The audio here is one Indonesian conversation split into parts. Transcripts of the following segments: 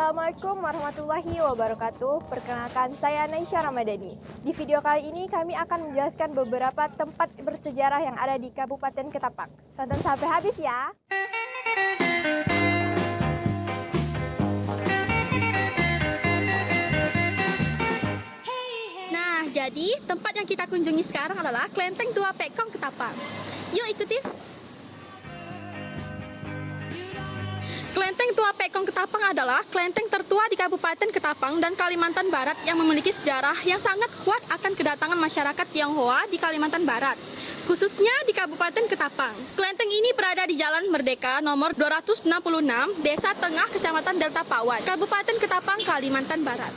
Assalamualaikum warahmatullahi wabarakatuh. Perkenalkan, saya Naisha Ramadhani. Di video kali ini kami akan menjelaskan beberapa tempat bersejarah yang ada di Kabupaten Ketapang. Tonton sampai habis ya. Nah, jadi tempat yang kita kunjungi sekarang adalah Klenteng Tua Pekong Ketapang. Yuk ikutin. Klenteng Tua Pekong Ketapang adalah klenteng tertua di Kabupaten Ketapang dan Kalimantan Barat yang memiliki sejarah yang sangat kuat akan kedatangan masyarakat Tionghoa di Kalimantan Barat, khususnya di Kabupaten Ketapang. Klenteng ini berada di Jalan Merdeka nomor 266, Desa Tengah, Kecamatan Delta Pawan, Kabupaten Ketapang, Kalimantan Barat.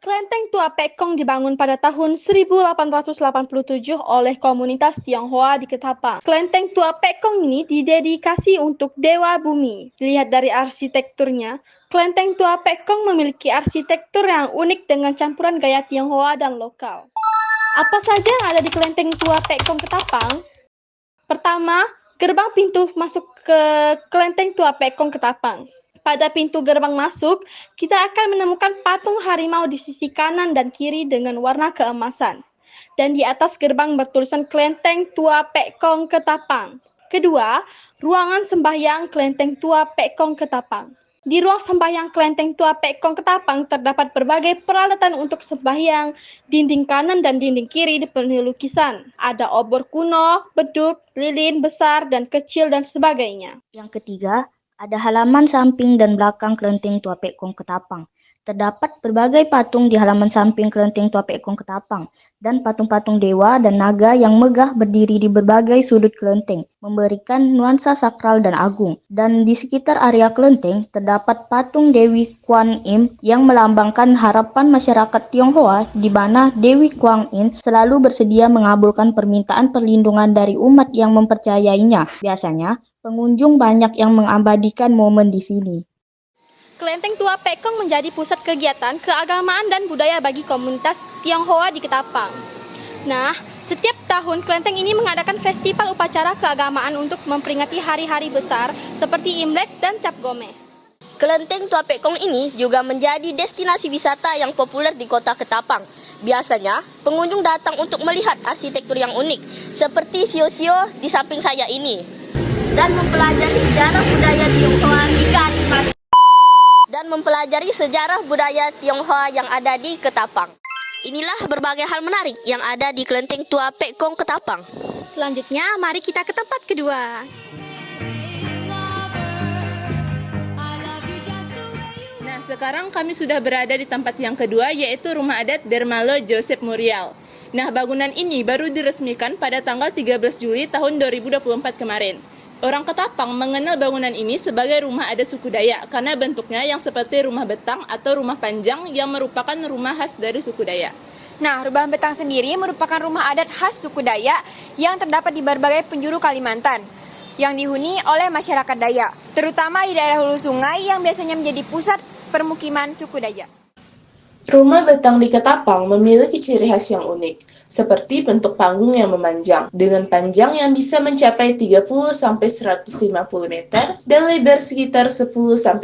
Klenteng Tua Pekong dibangun pada tahun 1887 oleh komunitas Tionghoa di Ketapang. Klenteng Tua Pekong ini didedikasi untuk Dewa Bumi. Dilihat dari arsitekturnya, Klenteng Tua Pekong memiliki arsitektur yang unik dengan campuran gaya Tionghoa dan lokal. Apa saja yang ada di Klenteng Tua Pekong Ketapang? Pertama, gerbang pintu masuk ke Klenteng Tua Pekong Ketapang. Pada pintu gerbang masuk, kita akan menemukan patung harimau di sisi kanan dan kiri dengan warna keemasan. Dan di atas gerbang bertulisan Klenteng Tua Pekong Ketapang. Kedua, ruangan sembahyang Klenteng Tua Pekong Ketapang. Di ruang sembahyang Klenteng Tua Pekong Ketapang terdapat berbagai peralatan untuk sembahyang. Dinding kanan dan dinding kiri dipenuhi lukisan. Ada obor kuno, beduk, lilin besar dan kecil dan sebagainya. Yang ketiga, ada halaman samping dan belakang Klenteng Tua Pekong Ketapang. Terdapat berbagai patung di halaman samping Klenteng Tua Pekong Ketapang dan patung-patung dewa dan naga yang megah berdiri di berbagai sudut kelenteng, memberikan nuansa sakral dan agung. Dan di sekitar area kelenteng terdapat patung Dewi Kuan Im yang melambangkan harapan masyarakat Tionghoa, di mana Dewi Kuan Im selalu bersedia mengabulkan permintaan perlindungan dari umat yang mempercayainya. Biasanya pengunjung banyak yang mengabadikan momen di sini. Klenteng Tua Pekong menjadi pusat kegiatan keagamaan dan budaya bagi komunitas Tionghoa di Ketapang. Nah, setiap tahun klenteng ini mengadakan festival upacara keagamaan untuk memperingati hari-hari besar seperti Imlek dan Cap Gomeh. Klenteng Tua Pekong ini juga menjadi destinasi wisata yang populer di kota Ketapang. Biasanya, pengunjung datang untuk melihat arsitektur yang unik, seperti sio-sio di samping saya ini, dan mempelajari sejarah budaya Tionghoa yang ada di Ketapang. Inilah berbagai hal menarik yang ada di Klenteng Tua Pekong Ketapang. Selanjutnya, mari kita ke tempat kedua. Nah, sekarang kami sudah berada di tempat yang kedua, yaitu Rumah Adat Dermalo Joseph Murial. Nah, bangunan ini baru diresmikan pada tanggal 13 Juli tahun 2024 kemarin. Orang Ketapang mengenal bangunan ini sebagai rumah adat suku Dayak karena bentuknya yang seperti rumah betang atau rumah panjang yang merupakan rumah khas dari suku Dayak. Nah, rumah betang sendiri merupakan rumah adat khas suku Dayak yang terdapat di berbagai penjuru Kalimantan yang dihuni oleh masyarakat Dayak, terutama di daerah hulu sungai yang biasanya menjadi pusat permukiman suku Dayak. Rumah betang di Ketapang memiliki ciri khas yang unik, seperti bentuk panggung yang memanjang, dengan panjang yang bisa mencapai 30-150 meter dan lebar sekitar 10-30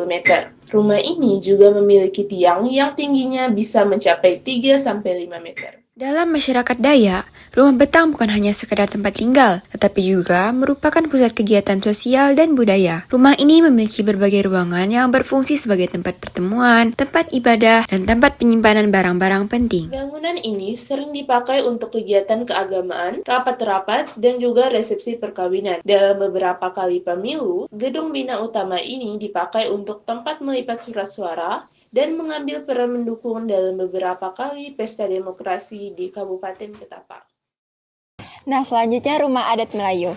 meter. Rumah ini juga memiliki tiang yang tingginya bisa mencapai 3-5 meter. Dalam masyarakat Dayak, rumah betang bukan hanya sekedar tempat tinggal, tetapi juga merupakan pusat kegiatan sosial dan budaya. Rumah ini memiliki berbagai ruangan yang berfungsi sebagai tempat pertemuan, tempat ibadah, dan tempat penyimpanan barang-barang penting. Bangunan ini sering dipakai untuk kegiatan keagamaan, rapat-rapat, dan juga resepsi perkawinan. Dalam beberapa kali pemilu, gedung bina utama ini dipakai untuk tempat melipat surat suara dan mengambil peran mendukung dalam beberapa kali pesta demokrasi di Kabupaten Ketapang. Nah, selanjutnya Rumah Adat Melayu.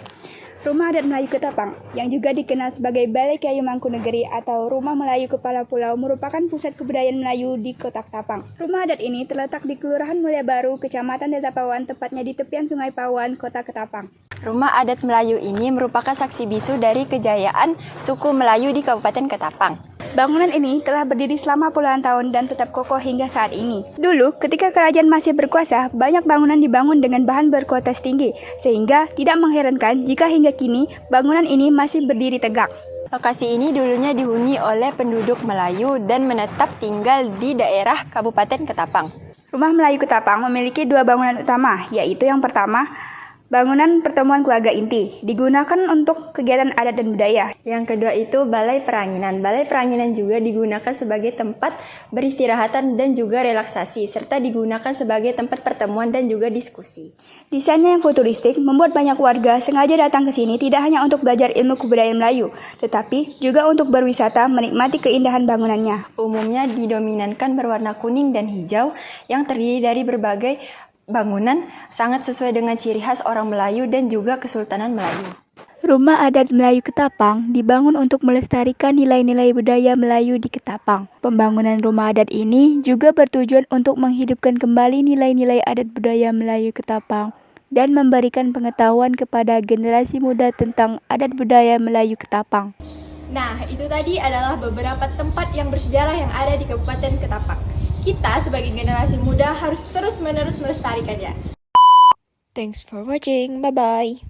Rumah Adat Melayu Ketapang, yang juga dikenal sebagai Balai Kayu Mangkunegeri atau Rumah Melayu Kepala Pulau, merupakan pusat kebudayaan Melayu di Kota Ketapang. Rumah adat ini terletak di Kelurahan Mulia Baru, Kecamatan Delta Pawan, tepatnya di tepian Sungai Pawan, Kota Ketapang. Rumah adat Melayu ini merupakan saksi bisu dari kejayaan suku Melayu di Kabupaten Ketapang. Bangunan ini telah berdiri selama puluhan tahun dan tetap kokoh hingga saat ini. Dulu, ketika kerajaan masih berkuasa, banyak bangunan dibangun dengan bahan berkualitas tinggi, sehingga tidak mengherankan jika hingga kini bangunan ini masih berdiri tegak. Lokasi ini dulunya dihuni oleh penduduk Melayu dan menetap tinggal di daerah Kabupaten Ketapang. Rumah Melayu Ketapang memiliki dua bangunan utama, yaitu yang pertama, bangunan pertemuan keluarga inti, digunakan untuk kegiatan adat dan budaya. Yang kedua itu Balai Peranginan. Balai Peranginan juga digunakan sebagai tempat beristirahatan dan juga relaksasi, serta digunakan sebagai tempat pertemuan dan juga diskusi. Desainnya yang futuristik membuat banyak warga sengaja datang ke sini tidak hanya untuk belajar ilmu kebudayaan Melayu, tetapi juga untuk berwisata menikmati keindahan bangunannya. Umumnya didominankan berwarna kuning dan hijau yang terdiri dari berbagai bangunan, sangat sesuai dengan ciri khas orang Melayu dan juga Kesultanan Melayu. Rumah adat Melayu Ketapang dibangun untuk melestarikan nilai-nilai budaya Melayu di Ketapang. Pembangunan rumah adat ini juga bertujuan untuk menghidupkan kembali nilai-nilai adat budaya Melayu Ketapang dan memberikan pengetahuan kepada generasi muda tentang adat budaya Melayu Ketapang. Nah, itu tadi adalah beberapa tempat yang bersejarah yang ada di Kabupaten Ketapang. Kita sebagai generasi muda harus terus-menerus melestarikannya. Thanks for watching. Bye-bye.